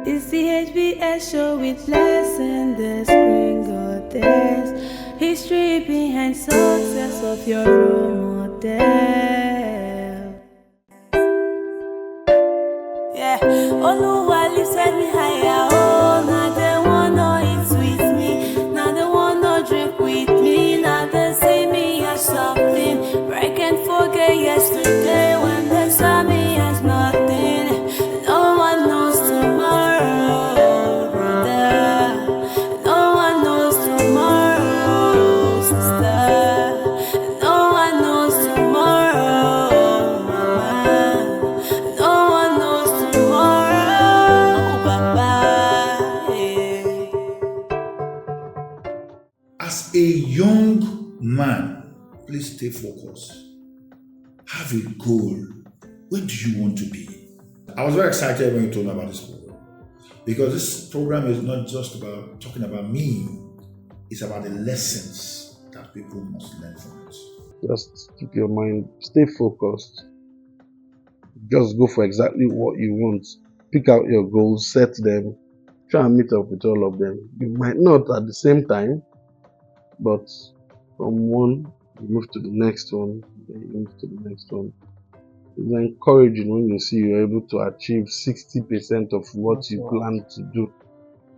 It's the HBS show with lesson, the screen goddess. History behind success of your role model. Yeah, Oluwa lifted me higher. Oh, now they wanna eat with me. Now they wanna drink with me. Now they see me as something. But I can't forget yesterday when they saw me as nothing. No one knows tomorrow, brother. No one knows tomorrow, sister. No one knows tomorrow, mama. No one knows tomorrow, Baba. Yeah. As a young man, please stay focused. Have a goal. Where do you want to be? I was very excited when you told me about this program because this program is not just about talking about me, it's about the lessons that people must learn from it. Just keep your mind, stay focused. Just go for exactly what you want. Pick out your goals, set them, try and meet up with all of them. You might not at the same time, but from one, you move to the next one, then you move to the next one. It's encouraging when you see you're able to achieve 60% of what you plan to do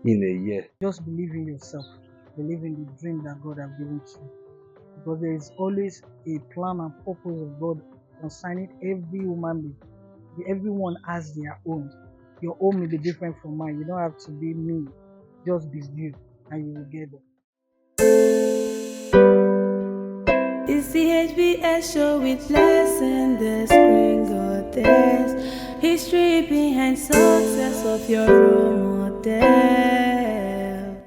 in a year. Just believe in yourself, believe in the dream that God has given to you, because there is always a plan and purpose of God concerning every human being. Everyone has their own. Your own may be different from mine. You don't have to be me. Just be you, and you will get there. It's the HBS show with lesson, the screen goddess. History behind success of your role model.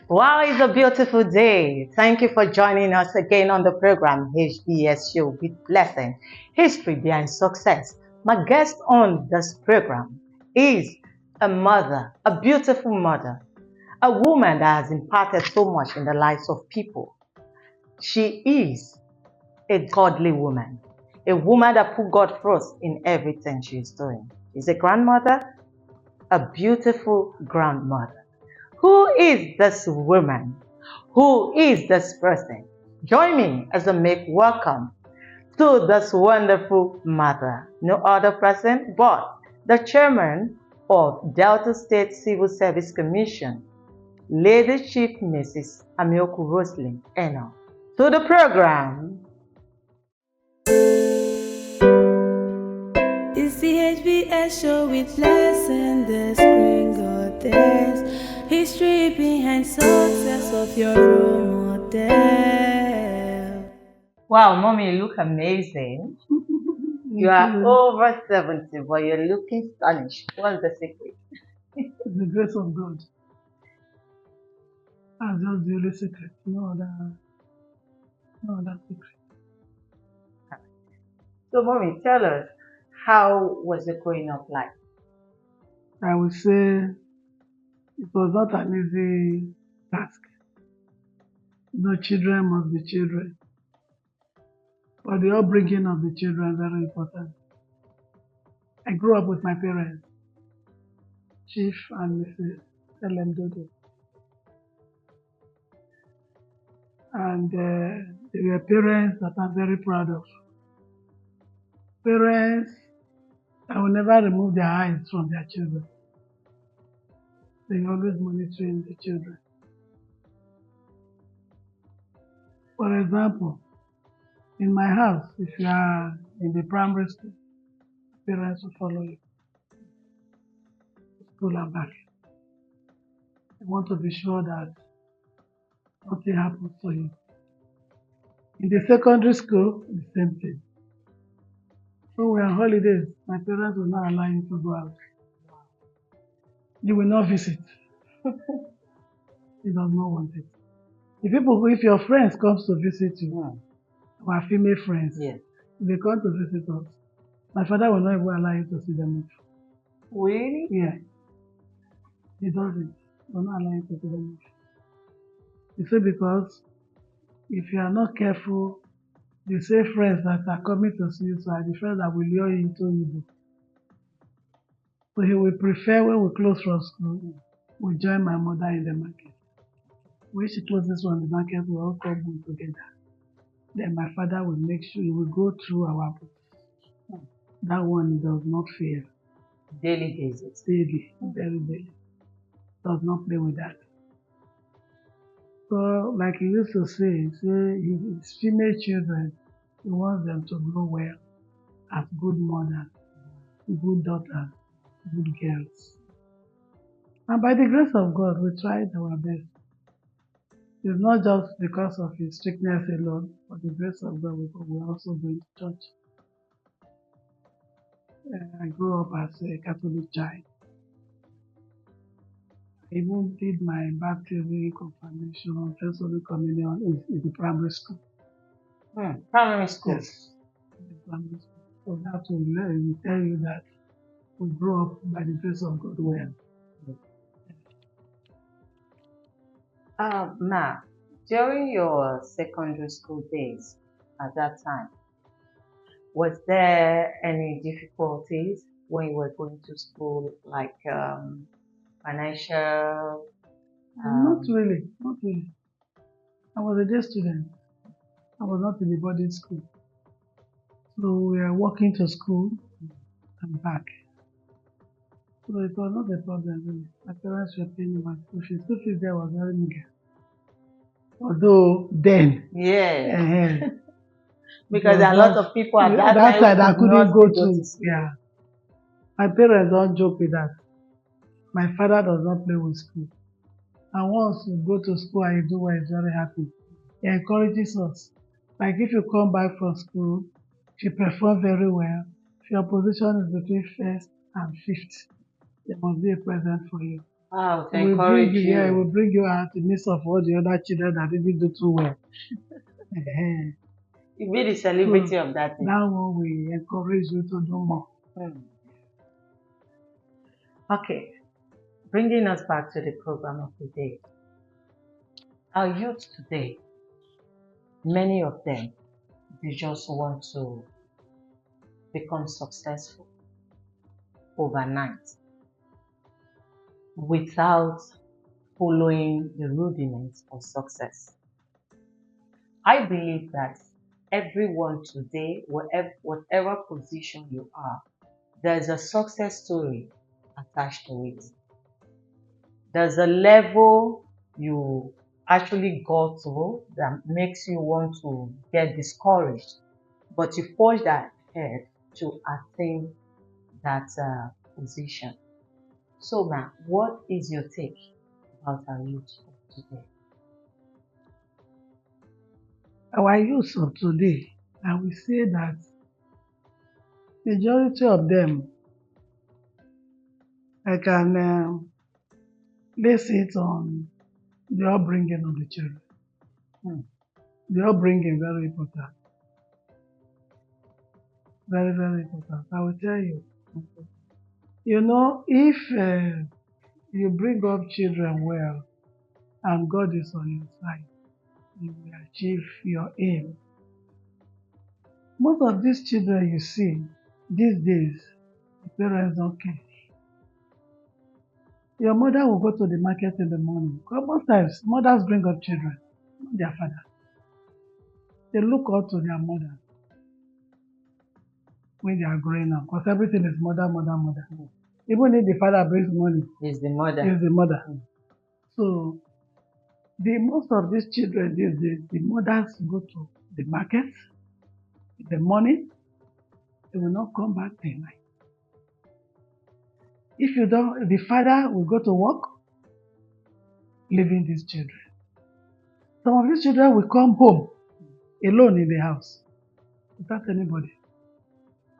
Wow, it's a beautiful day. Thank you for joining us again on the program HBS Show with Lesson, History Behind Success. My guest on this program is a mother, a beautiful mother, a woman that has imparted so much in the lives of people. She is a godly woman, a woman that put God first in everything she's doing. She's a grandmother, a beautiful grandmother. Who is this woman? Who is this person? Join me as I make welcome to this wonderful mother. No other person but the chairman of Delta State Civil Service Commission, Lady Chief Mrs. AMIOKU ROSELINE, ENO. To the program. It's the HBS show with lesson, the screen goddess. History behind success of your role model. Wow, mommy, you look amazing. You are over 70, but you're looking stylish. What's the secret? It's the grace of God. That's just the only secret. No other secret. So, mommy, tell us, how was the growing up like? I would say it was not an easy task. No, children must be children. But the upbringing of the children is very important. I grew up with my parents, Chief and Mrs. Dodo. And they were parents that I'm very proud of. Parents that will never remove their eyes from their children. They always monitoring the children. For example, in my house, if you are in the primary school, parents will follow you to school and back. They want to be sure that nothing happens to you. In the secondary school, the same thing. So we're on holidays, my parents will not allow you to go out. You will not visit. He does not want it. If your friends comes to visit you, our female friends, Yes. if they come to visit us, my father will not even allow you to see them. Really? Yeah. He doesn't. He will not allow you to see them. You see, because if you are not careful, the same friends that are coming to see you, so are the friends that will lure you into evil. So he will prefer when we close from school, we join my mother in the market. When she closes from the market, we all come home together. Then my father will make sure he will go through our books. That one does not fail. Daily basis. Daily, very daily. Does not play with that. So, like he used to say his female children, he wants them to grow well as good mothers, good daughters, good girls. And by the grace of God, we tried our best. It's not just because of his strictness alone, but the grace of God, we also going to church. I grew up as a Catholic child. I even did my baptism, confirmation, first Holy Communion in the primary school. Primary school. Yes, in the primary school. So that will tell you that we grew up by the grace of God well. Ma, during your secondary school days at that time, was there any difficulties when you were going to school, like financial? Not really, not really. I was a day student. I was not in the boarding school. So we were walking to school and back. So it was not a problem really. My parents were paying my school fees. School fees there was very meager. Although then, Yeah. Because there are a lot of people at that that time side I could couldn't not go go to. school. Yeah. My parents don't joke with that. My father does not play with school. And once you go to school and you do well, he's very happy. He encourages us. Like if you come back from school, if you perform very well, if your position is between first and fifth, there must be a present for you. Wow, to It will bring encourage you, yeah, it you. will bring you out the midst of all the other children that didn't do too well. You be the celebrity of that thing. That one will encourage you to do more. Okay, bringing us back to the program of the day. Our youth today, many of them, they just want to become successful overnight without following the rudiments of success. I believe that everyone today, whatever position you are, there's a success story attached to it. There's a level you actually got to that makes you want to get discouraged, but you forge ahead to attain that position. So, ma'am, what is your take about our youth of today? Our youth of today, I will say that majority of them, I can base it on the upbringing of the children. The upbringing very important. Very, very important. I will tell you. You know, if you bring up children well and God is on your side, you will achieve your aim. Most of these children you see these days, the parents don't care. Your mother will go to the market in the morning. Because most times, mothers bring up children, not their father. They look up to their mother when they are growing up, because everything is mother, mother, mother. Even if the father brings money, It's the mother. it's the mother. So, most of these children these days, the mothers go to the market in the morning, they will not come back till night. If you don't, the father will go to work, leaving these children. Some of these children will come home alone in the house without anybody.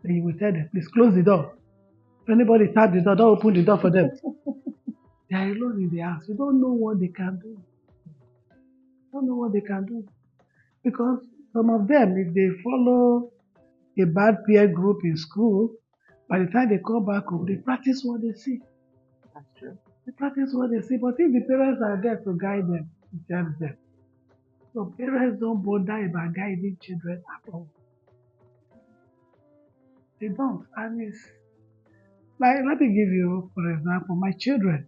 Then you will tell them, please close the door. If anybody tap the door, don't open the door for them. They are alone in the house. You don't know what they can do. You don't know what they can do. Because some of them, if they follow a bad peer group in school, by the time they come back home, they practice what they see. That's true. They practice what they see. But if the parents are there to guide them, it helps them. So parents don't bother about guiding children at all. They don't. And it's Like, let me give you, for example, my children.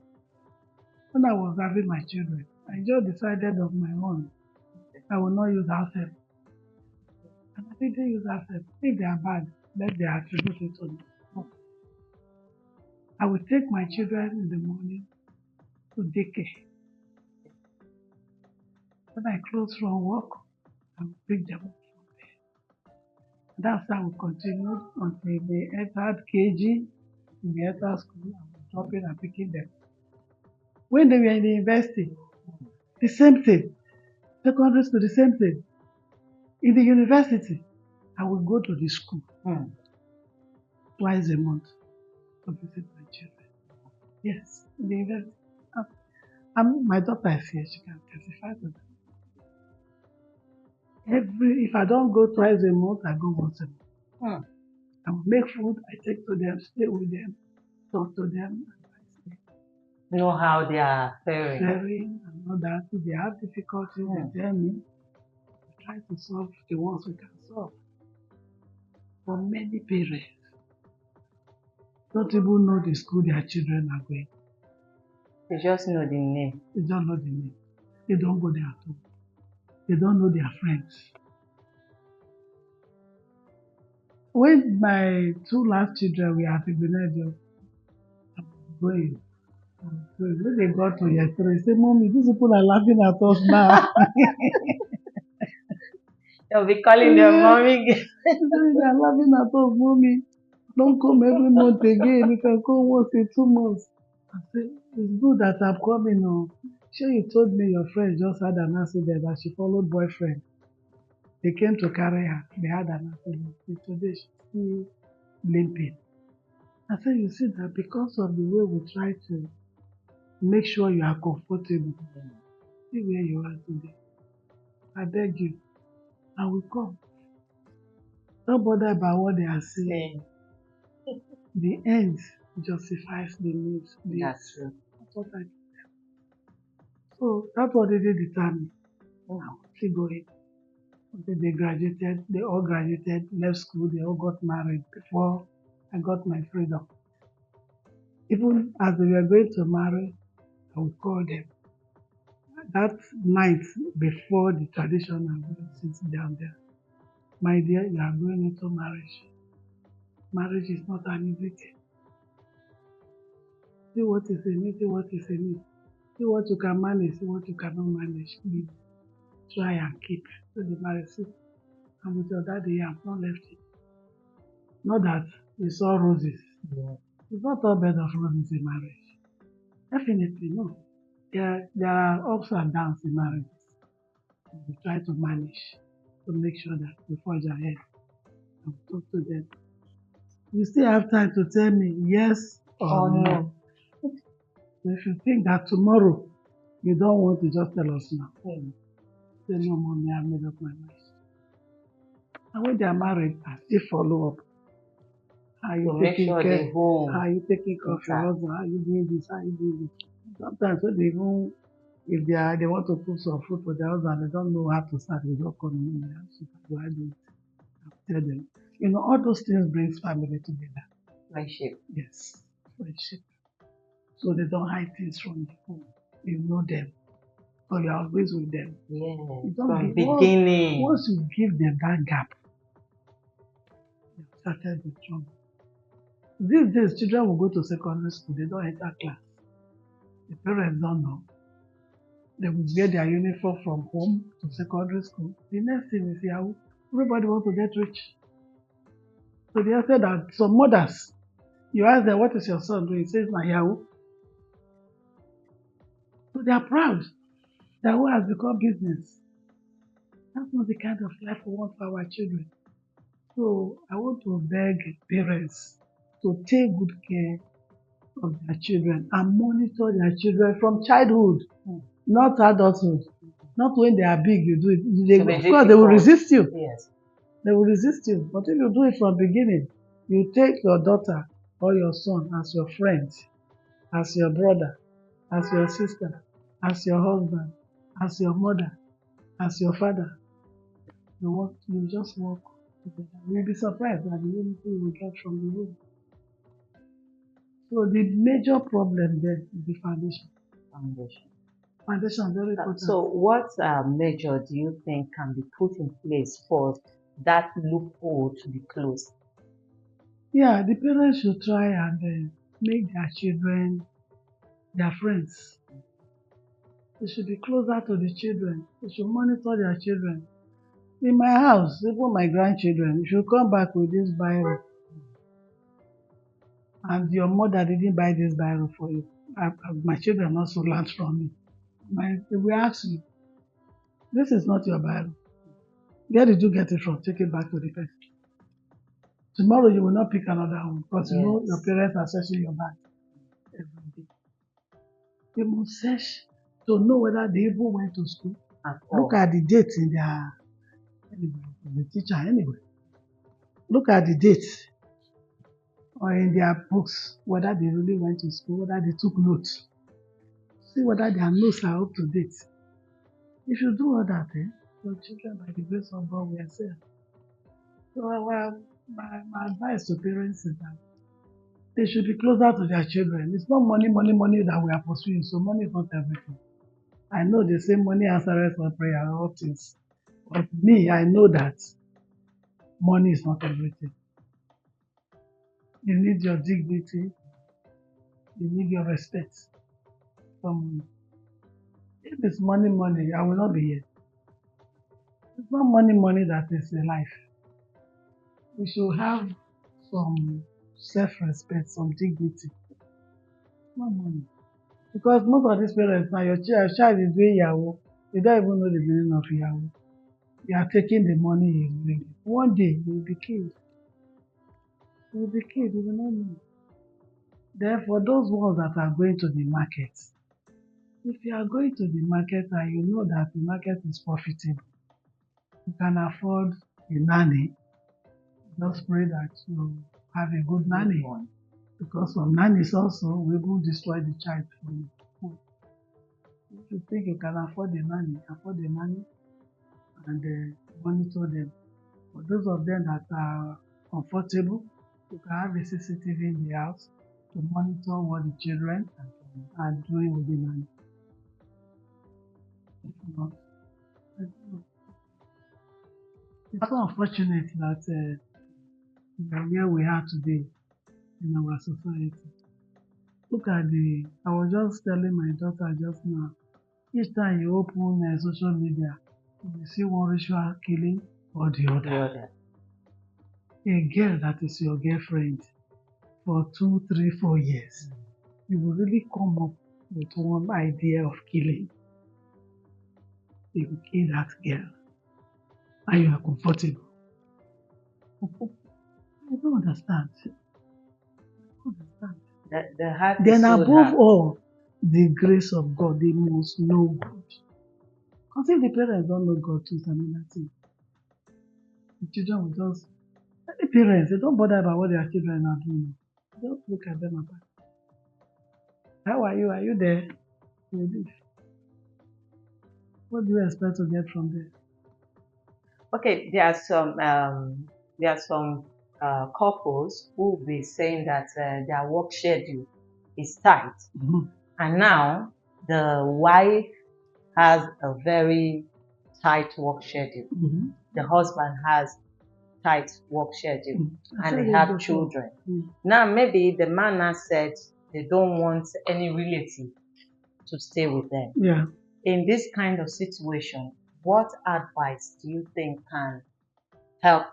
When I was having my children, I just decided of my own. I will not use house help. And I didn't use house help. If they are bad, let they attribute it to me. I will take my children in the morning to daycare. When I close from work, I will pick them up from there. That's how we continued until they entered KG, they entered school, I was dropping and picking them. When they were in the university, the same thing. Secondary school, the same thing. In the university, I will go to the school twice a month to visit my children. Yes, in the university. My daughter is here, she can testify to that. If I don't go twice a month, I go once a month. I will make food, I take to them, stay with them, talk to them, advise them. Know how they are faring. Sharing and all that. If they have difficulties, they tell me. We try to solve the ones we can solve. For many parents, don't even know the school their children are going. They just know the name. They don't know the name. They don't go there at all. They don't know their friends. When my two last children were at Igbenedion, I was going. When they got to year 3, they say, Mommy, these people are laughing at us now. They'll be calling their mommy. They are laughing at us, Mommy. Don't come every month again. You can come once in 2 months. I said, it's good that I'm coming. Oh. Sure, you told me your friend just had an accident that she followed boyfriend. They came to carry her. They had an accident. Today she's still limping. I said, you see that because of the way we try to make sure you are comfortable, see where you are today. I beg you, I will come. Don't bother about what they are saying. The end justifies the means. That's true. That's what I do. So that's what they did determine. I was still going. Until they graduated, they all graduated, left school, they all got married before I got my freedom. Even as they were going to marry, I would call them. That night before the tradition, I would sit down there. My dear, you are going into marriage. Marriage is not an easy thing. See what is in it, see what is in it. See what you can manage, see what you cannot manage. Please try and keep to the marriage. And with your daddy, I have not left it. Not that we saw roses. Yeah. It's not all bed of roses in marriage. Definitely no. There are ups and downs in marriages. We try to manage to make sure that we forge ahead and talk to them. You still have time to tell me yes or no. So if you think that tomorrow you don't want to just tell us now, say no, Mommy, I've made up my mind. And when they are married, I still follow up. How you taking care? How you taking care of your husband? How you doing this? How you doing this? Sometimes when they even if they want to cook some food for their husband, they don't know how to start. They don't come in the house. Do I do it? I'll tell them. You know, all those things brings family together. Friendship. Yes, friendship. So they don't hide things from you. You know them. So you're always with them. Yeah. From beginning. Once you give them that gap, you started with trouble. These days, children will go to secondary school. They don't enter class. The parents don't know. They will wear their uniform from home to secondary school. The next thing is Yahoo. Everybody wants to get rich. So they said that some mothers, you ask them, what is your son doing? He says, my Yahoo. So they are proud. Yahoo has become business. That's not the kind of life we want for our children. So I want to beg parents to take good care of their children and monitor their children from childhood, not adulthood. Not when they are big, you do it. Of course, they will resist you. Yes. They will resist you. But if you do it from beginning, you take your daughter or your son as your friend, as your brother, as your sister, as your husband, as your mother, as your father. You just work together. You'll be surprised at the unity you will get from the home. So the major problem there is the foundation. Foundation. Foundation very important. So what measure do you think can be put in place for that loophole to be closed? Yeah, the parents should try and make their children their friends. They should be closer to the children. They should monitor their children. In my house, even my grandchildren, if you come back with this Bible and your mother didn't buy this Bible for you, my children also learned from me. They will ask you, this is not your Bible. Where did you get it from? Take it back to the person. Tomorrow you will not pick another one because you know your parents are searching your bag every day. They must search to know whether they even went to school. Look at the dates in their the teacher anyway. Look at the dates or in their books, whether they really went to school, whether they took notes. See whether their notes are up to date. If you do all that, your children, by the grace of God, will excel. So my advice to parents is that they should be closer to their children. It's not money that we are pursuing, so money is not everything. I know they say money answers all prayer, all things. But me, I know that money is not everything. You need your dignity. You need your respect from money. If it's money, I will not be here. It's not money that is a life. We should have some self-respect, some dignity. Not money. Because most of these parents now, your child is doing Yahoo. You don't even know the meaning of Yahoo. You are taking the money he's bringing. One day you will be killed. You will be killed, you will not know. Therefore, those ones that are going to the market, if you are going to the market and you know that the market is profitable, you can afford a nanny, just pray that you have a good nanny. Because some nannies also will destroy the child for you. If you think you can afford a nanny and monitor them. For those of them that are comfortable, you can have a CCTV in the house to monitor what the children are doing with the nanny. If not, I don't know. It's so unfortunate that we are where we are today in our society. Look at I was just telling my daughter just now, each time you open social media, you see one ritual killing or the other. A girl that is your girlfriend for 2, 3, 4 years, you will really come up with one idea of killing. You will kill that girl and you are comfortable. I don't understand. Then above all, the grace of God, they must know God. Because if the parents don't know God, it's another thing. The children will just, the parents, they don't bother about what their children are doing. Just look at them apart. How are you? Are you there? You live. What do you expect to get from there? Okay, there are some couples who will be saying that their work schedule is tight, and now the wife has a very tight work schedule. The husband has tight work schedule, and they have children. Now maybe the man has said they don't want any relative to stay with them. Yeah. In this kind of situation, what advice do you think can help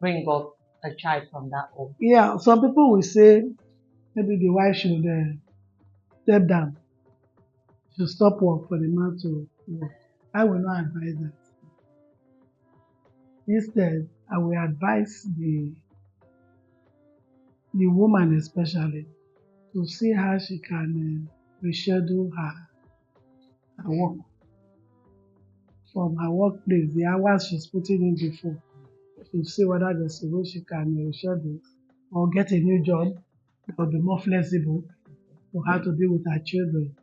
bring up a child from that home? Yeah, some people will say maybe the wife should step down, should stop work for the man to work. I will not advise that. Instead, I will advise the woman especially to see how she can reschedule her work from her workplace, the hours she's putting in before. To see whether there's a way she can reschedule or get a new job that will be more flexible for her to deal with her children.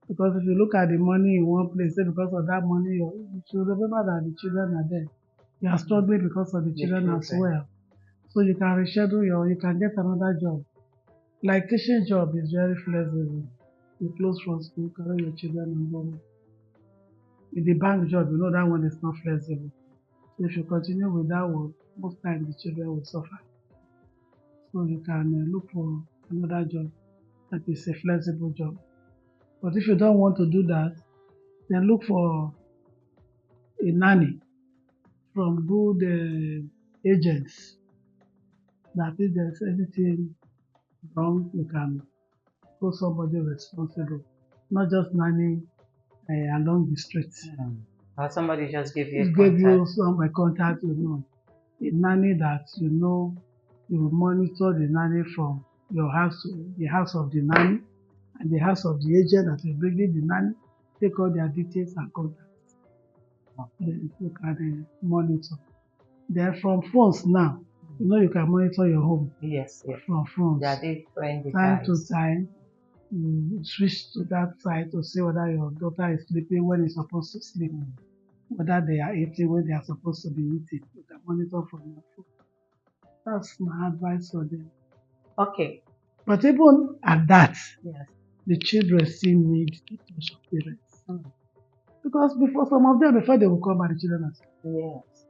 Because if you look at the money in one place, say because of that money, you should remember that the children are there. You are struggling because of the children as well. So you can reschedule you can get another job Like teaching job is very flexible. You close from school, carry your children and go home. In the bank job, you know that one is not flexible. So if you continue with that one, most times the children will suffer. So you can look for another job that is a flexible job. But if you don't want to do that, then look for a nanny from good agents that if there's anything wrong, you can hold somebody responsible, not just nanny along the street. Or somebody just give you a Give you contact. some contact, you know, a nanny that you know you will monitor the nanny from your house to the house of the nanny and the house of the agent that is bringing the nanny, take all their details and contacts. Then you can monitor. Then from phones now, you know you can monitor your home Yes, yes. from phones. There are different Time to devices. time, you switch to that side to see whether your daughter is sleeping when it's supposed to sleep, whether they are eating when they are supposed to be eating. You can monitor from your phone. That's my advice for them. Okay. But even at that, Yes. the children still need the touch of parents. Because before some of them, before they will come back, the children are sleeping. Yes.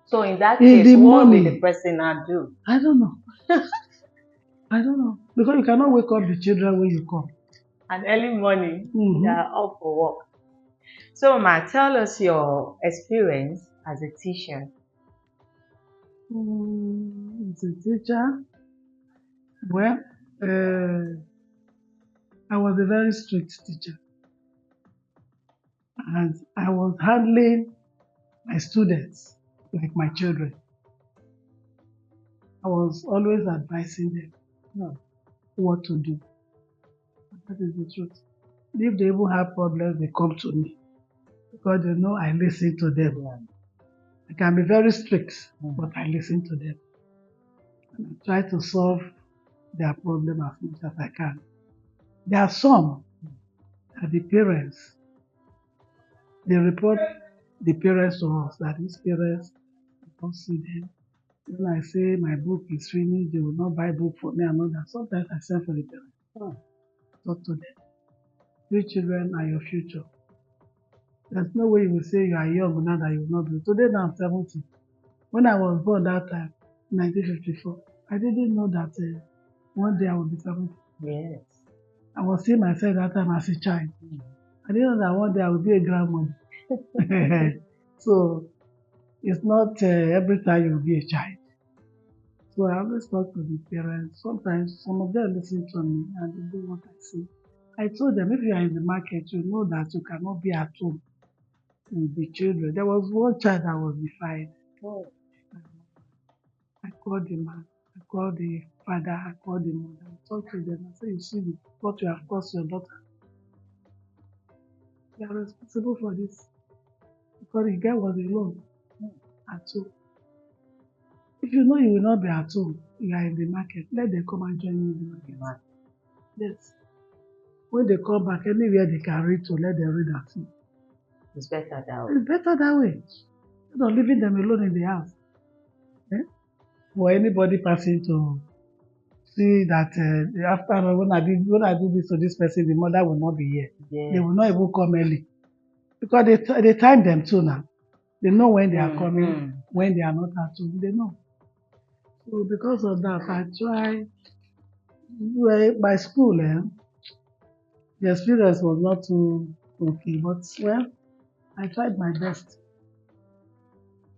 So in that In case, the what will morning, the person now do? I don't know. I don't know. Because you cannot wake up the children when you come. And early morning, Mhm. they are up for work. So, Ma, tell us your experience as a teacher. As a teacher, well, I was a very strict teacher. And I was handling my students like my children. I was always advising them what to do. That is the truth. If they even have problems, they come to me because they know I listen to them. Yeah. I can be very strict, but I listen to them. And I try to solve their problem as much as I can. There are some that the parents, they report the parents to us that these parents don't see them. When I say my book is finished, they will not buy book for me and all that. Sometimes I send for the parents. Talk to them. Your children are your future. There's no way you will say you are young now that you will not do it. Today now I'm 70. When I was born that time, 1954, I didn't know that one day I would be 70. Yes. I was seeing myself that time as a child. I didn't know that one day I would be a grandmother. So it's not every time you will be a child. So I always talk to the parents. Sometimes some of them listen to me and they do what I say. I told them if you are in the market, you know that you cannot be at home with the children. There was one child that was defied. I called the man, I called the father, I called the mother, I talked to them. I said, you see what you have caused your daughter. You are responsible for this. Because the guy was alone at home. If you know you will not be at home, you are in the market, let them come and join you in the market. Yes. When they come back, anywhere they can read to, let them read at home. It's better that way. It's better that way. Instead of leaving them alone in the house. For anybody passing to see that after when I do this to this person, the mother will not be here. Yes. They will not even come early. Because they time them too now. They know when they are coming, when they are not at home, they know. So because of that, I try. My school, the experience was not too okay, but well, I tried my best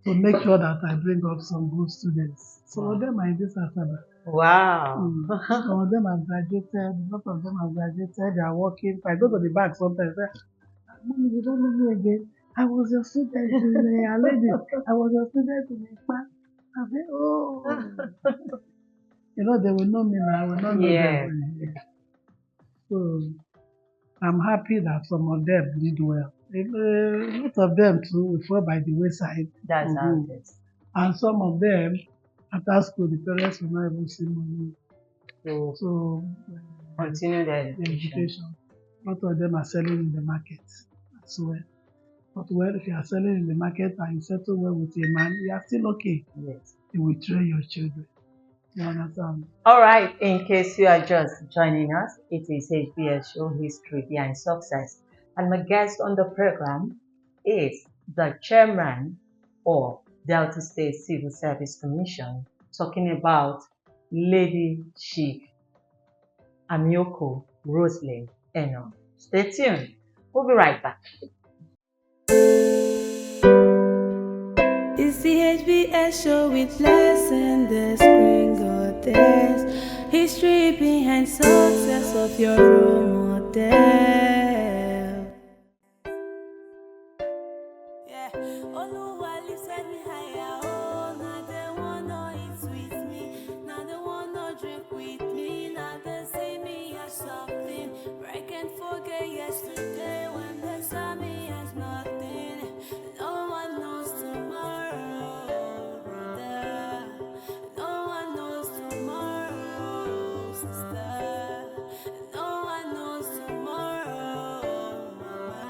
to make sure that I bring up some good students. Some of them are in this ASABA. Wow. Some of them have graduated, a lot of them have graduated, they are working. If I go to the bank sometimes, I say, Mommy, you don't know me again. I was your student in a lady. I was your student in a class. I say, oh. You know, they will know me now. I will not know them. So I'm happy that some of them did well. A lot of them too will fall by the wayside. That's how it is. And some of them, after school, the parents will not even see money. So Continue the education. A lot of them are selling in the market as well. But well, if you are selling in the market and you settle well with a man, you are still okay. Yes. You will train your children. You understand? All right, in case you are just joining us, it is HBS Show History Behind Success. And my guest on the program is the chairman of Delta State Civil Service Commission, talking about Lady Chief AMIOKU ROSELINE ENO. Stay tuned. We'll be right back. It's the HBS show with lesson the screen goddess. History behind success of your role model. Yeah, Oluwa lifted me higher. Oh, now they wanna eat with me. Now they wanna drink with me. Now they see me as something. But I can't forget yesterday when they saw me as nothing. No one knows tomorrow, brother. No one knows tomorrow, sister. No one knows tomorrow, mama.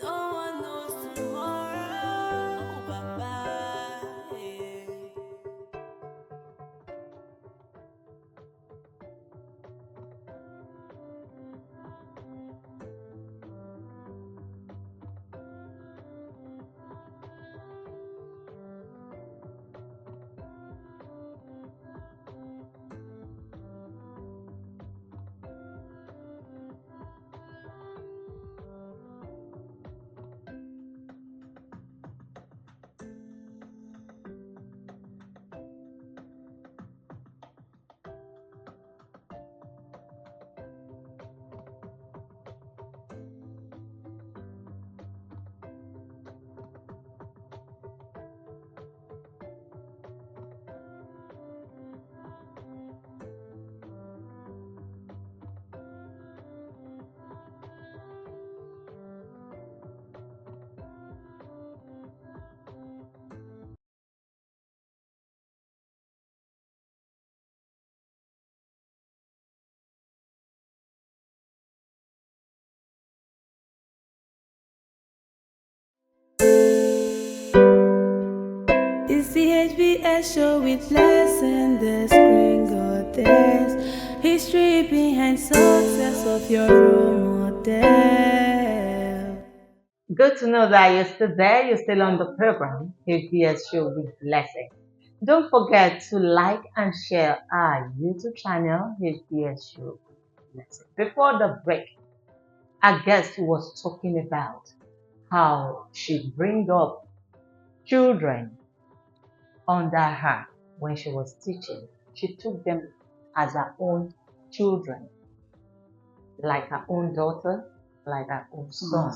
No one knows tomorrow, Papa. Yeah. It's the HBS show with lesson the screen goddess. History behind success of your role model. Good to know that you're still there, you're still on the program, HBS Show with Blessing. Don't forget to like and share our YouTube channel, HBS Show with Blessing. Before the break, our guest was talking about how she bring up children under her when she was teaching. She took them as her own children, like her own daughter, like her own son,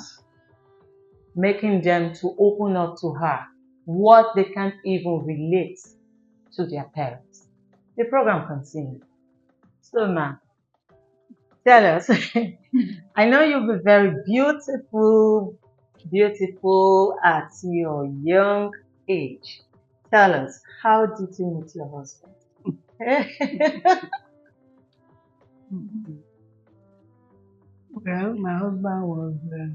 making them to open up to her what they can't even relate to their parents. The program continues. So, ma, tell us. I know you'll be very beautiful at your young age. Tell us, how did you meet your husband? Well, my husband was a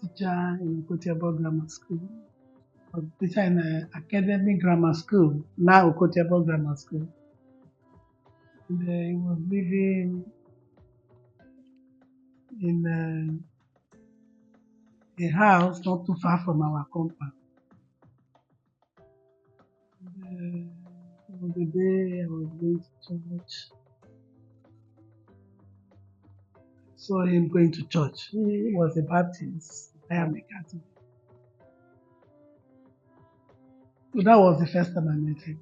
teacher in Okotiabo Grammar School. Was a teacher in Academy Grammar School, now Okotiabo Grammar School. And he was living in a house not too far from our compound. On the day I was going to church, saw him going to church. He was a Baptist. I am a Catholic. So that was the first time I met him.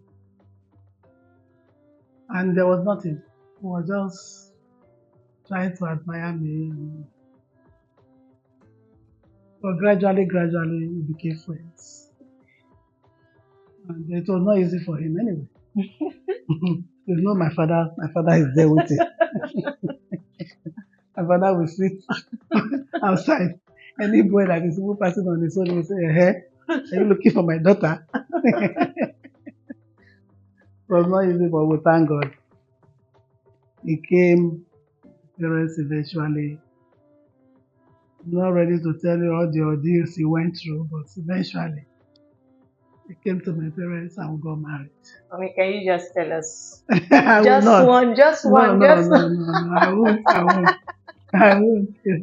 And there was nothing. He was just trying to admire me. But gradually, we became friends. And it was not easy for him anyway. You know, my father is there with him. My father will sit outside. Any boy that is even passing on his own will say, hey, are you looking for my daughter? It was not easy, but we thank God. He came, parents eventually. I'm not ready to tell you all the ordeals he went through, but eventually They came to my parents and we got married. Mommy, can you just tell us I will just not. one, just No, one, no, just no, no, no. I won't. I won't. I won't. It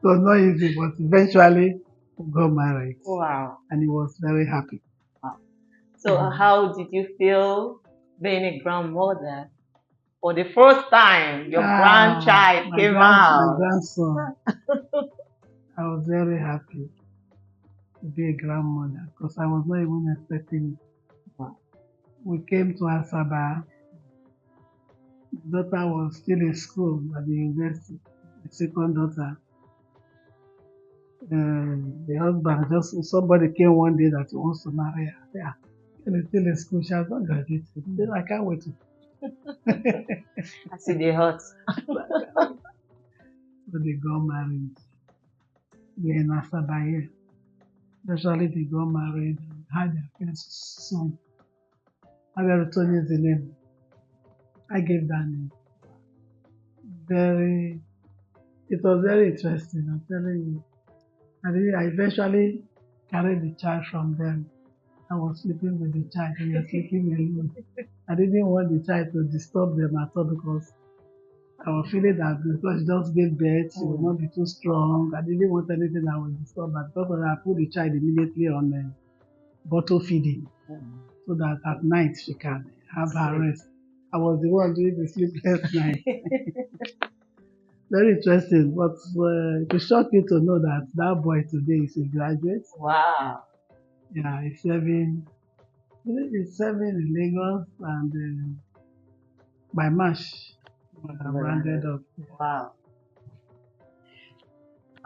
was not easy, but eventually we got married, wow. and he was very happy. So, how did you feel being a grandmother for the first time? Your grandchild My came out. grandson. I was very happy to be a grandmother because I was not even expecting it. Wow. We came to ASABA. My daughter was still in school at the university. My second daughter. The husband just somebody came one day that he wants to marry her. Yeah, and he's still in school. She has not graduated. Then I can't wait to. I see the hurt. So they got married. We're in ASABA here. Eventually they got married and had their first son. Aberutoni is the name. I gave that name. It was very interesting, I'm telling you. And I eventually carried the child from them. I was sleeping with the child, they were sleeping alone. I didn't want the child to disturb them at all because I was feeling that because she just gave birth, she would not be too strong. I didn't want anything that would disturb her. Because of that, I put the child immediately on bottle feeding so that at night she can have her rest. I was the one doing the sleepless night. Very interesting, but it will shock you to know that that boy today is a graduate. Wow. Yeah, he's serving in Lagos and by March, rounded up. Wow.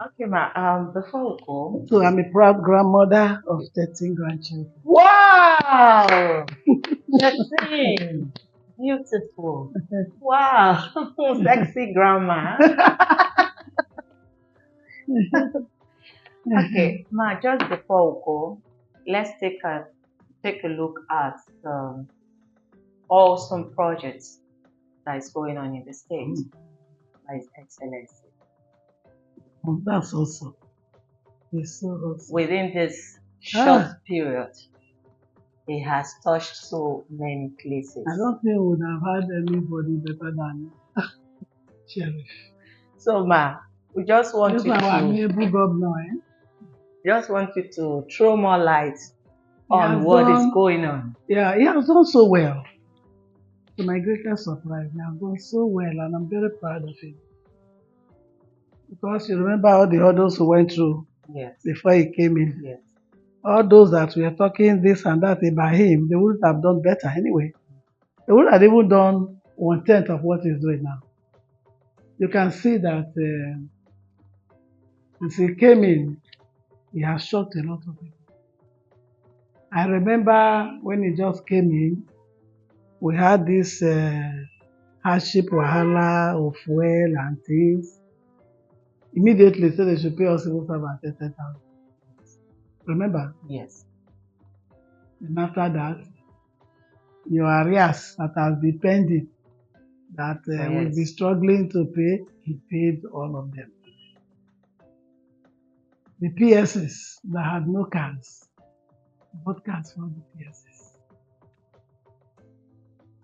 Okay, ma. Before we go. So I'm a proud grandmother of 13 grandchildren. Wow. 13. Beautiful. Wow. Sexy grandma. Okay, ma. Just before we go, let's take a look at the awesome projects that is going on in the state by His Excellency. Oh, that's awesome. It's so awesome. Within this short period, he has touched so many places. I don't think we would have had anybody better than Sheriff. So, ma, we just want This you is our to amiable governor, just want you to throw more light on what is going on. Yeah, he has done so well. To my greatest surprise, he has done so well, and I'm very proud of him. Because you remember all the hurdles we went through before he came in. Yes. All those that were talking this and that about him, they wouldn't have done better anyway. They wouldn't have even done 1/10 of what he's doing now. You can see that since he came in, he has shocked a lot of people. I remember when he just came in, we had this hardship wahala of fuel and things. Immediately said they should pay us civil servants 30,000. Remember? Yes. And after that, your arrears that has been pending, that we'll be struggling to pay, he paid all of them. The PSs that had no cards, bought cards for the PSs.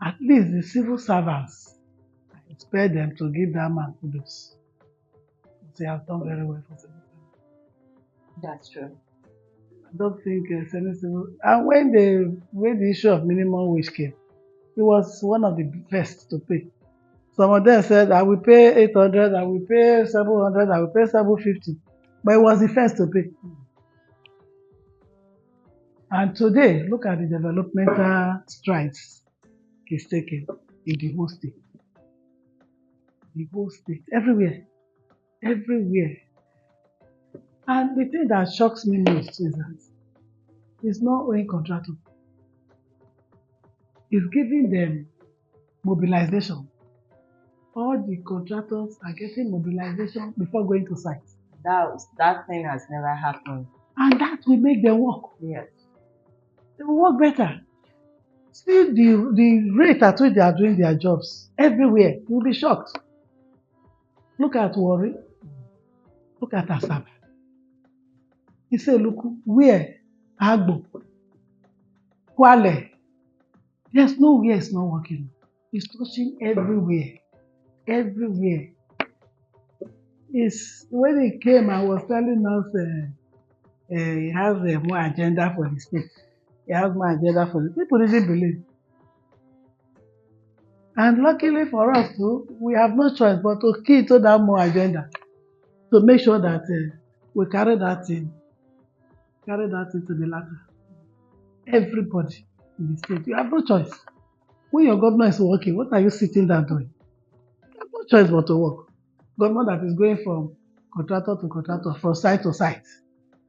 At least the civil servants, I expect them to give that man kudos. They have done very well for civil servants. That's true. I don't think any civil. And when the issue of minimum wage came, it was one of the first to pay. Some of them said, I will pay 800, I will pay 700, I will pay 750. But it was the first to pay. And today, look at the developmental strides he's taking in the whole state. The whole state, everywhere. Everywhere. And the thing that shocks me most is that he's not owing contractor. He's giving them mobilization. All the contractors are getting mobilization before going to site. That thing has never happened. And that will make them work. Yes. They will work better. See the rate at which they are doing their jobs everywhere. You'll be shocked. Look at Warri. Look at ASABA. He said, look, where Agbo, Kwale. There's nowhere it's not working. It's touching everywhere. Everywhere. It's when he came, I was telling us he has more agenda for the state. He has more agenda for the people didn't believe. And luckily for us too, we have no choice but to key to that more agenda to make sure that we carry that into the latter. Everybody in the state, you have no choice. When your governor is working, what are you sitting down doing? You have no choice but to work. Government that is going from contractor to contractor, from site to site,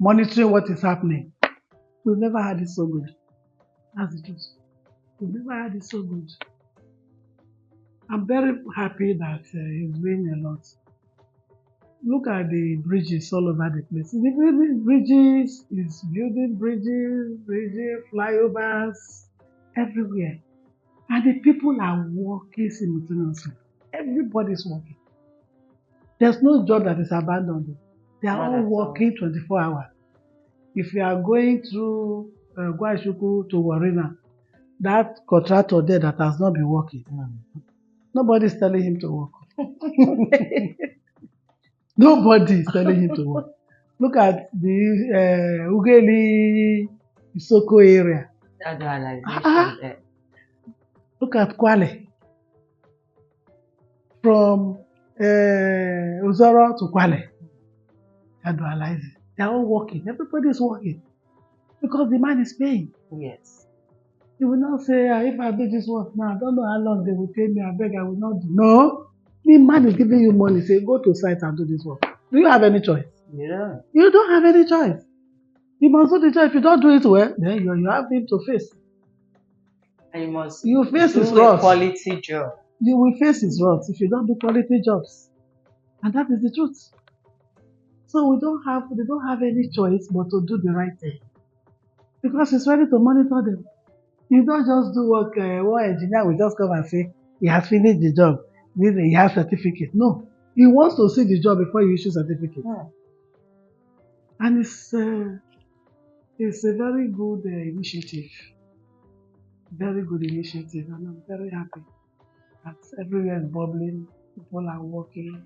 monitoring what is happening. We've never had it so good. That's the truth. We've never had it so good. I'm very happy that he's doing a lot. Look at the bridges all over the place. The bridges is building bridges, flyovers, everywhere. And the people are working simultaneously. Everybody's working. There's no job that is abandoned. They are all working 24 hours. If you are going through Guashuku to Warina, that contractor there that has not been working, nobody is telling him to work. Nobody is telling him to work. Look at the Ugeli Isoko area. Look at Kwale. From Uzoro to Kwale. They are all working. Everybody is working. Because the man is paying. Yes. You will not say, if I do this work now, I don't know how long they will pay me. I beg, I will not do. No. The man is giving you money. Say, go to site and do this work. Do you have any choice? Yeah. You don't have any choice. You must do the job. If you don't do it well, then you have him to face. And you must face his do a wrath. quality job. You will face his wrath if you don't do quality jobs. And that is the truth. So they don't have any choice but to do the right thing. Because he's ready to monitor them. You don't just do work, one engineer will just come and say, he has finished the job. He has certificate. No. He wants to see the job before you issue certificate. Yeah. And it's a very good initiative. Very good initiative. And I'm very happy that everywhere is bubbling. People are working.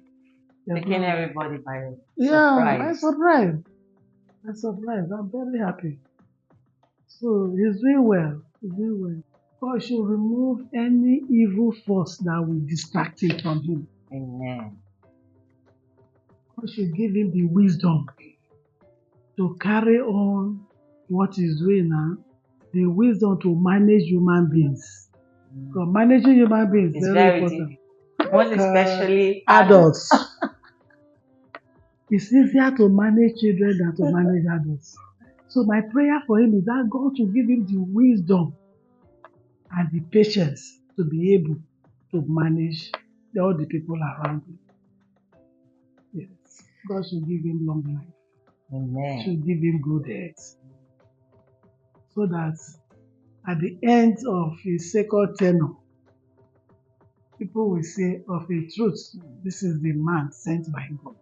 Taking everybody by surprise. Yeah, by surprise. By surprise. I'm very happy. So he's doing well. He's doing well. God should remove any evil force that will distract him from him. Amen. God should give him the wisdom to carry on what he's doing now. The wisdom to manage human beings. Because managing human beings is very important. Most especially adults. It's easier to manage children than to manage adults. So my prayer for him is that God should give him the wisdom and the patience to be able to manage all the people around him. Yes. God should give him long life. Amen. Should give him good health. So that at the end of his second tenure, people will say of a truth, this is the man sent by God.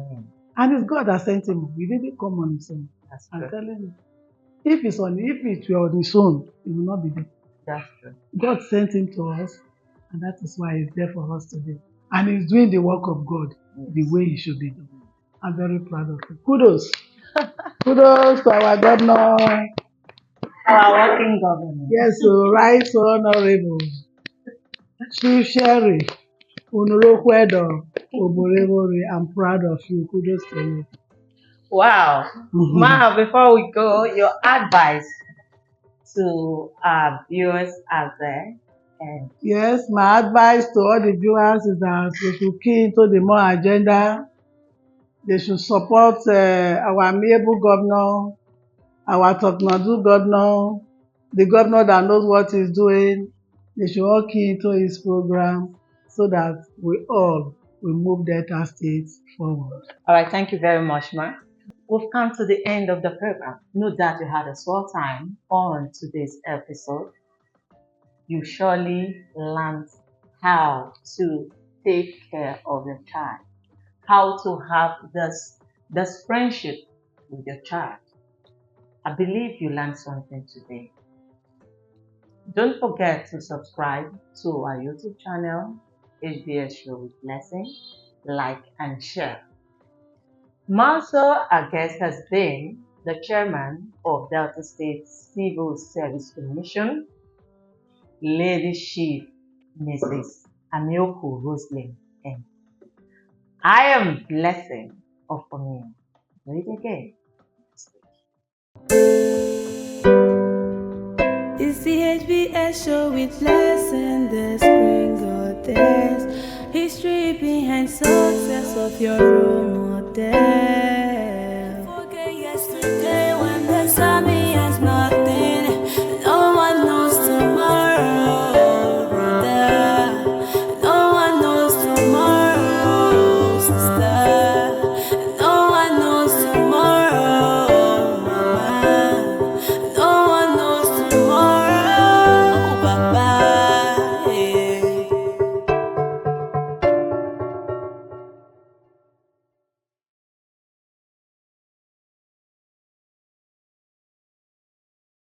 Amen. And it's God that sent him. He didn't come on his own. I'm telling you. If it were on his own, he will not be there. That's true. God sent him to us, and that is why he's there for us today. And he's doing the work of God the way he should be done. I'm very proud of him. Kudos. Kudos to our governor. Our working governor. Yes, so right, so honorable. Chief Sherry, Unurokwedo, Oborevori, I'm proud of you. Kudos to you. Wow. Ma, before we go, your advice to our viewers out there. And yes, my advice to all the viewers is that they should key into the more agenda. They should support our amiable governor, our Toknadu governor, the governor that knows what he's doing. They should all key into his program so that we all will move Delta State forward. All right, thank you very much, Ma. We've come to the end of the program. No doubt you had a swell time on today's episode. You surely learned how to take care of your child, how to have this friendship with your child. I believe you learned something today. Don't forget to subscribe to our YouTube channel, HBS Show with Blessing, like and share. Also, our guest has been the chairman of Delta State Civil Service Commission, Lady Chief Mrs. AMIOKU Roseline. And I am Blessing of Omeo. Do it again. It's the HBS show with Blessing, the spring goddess. History behind success of your role model.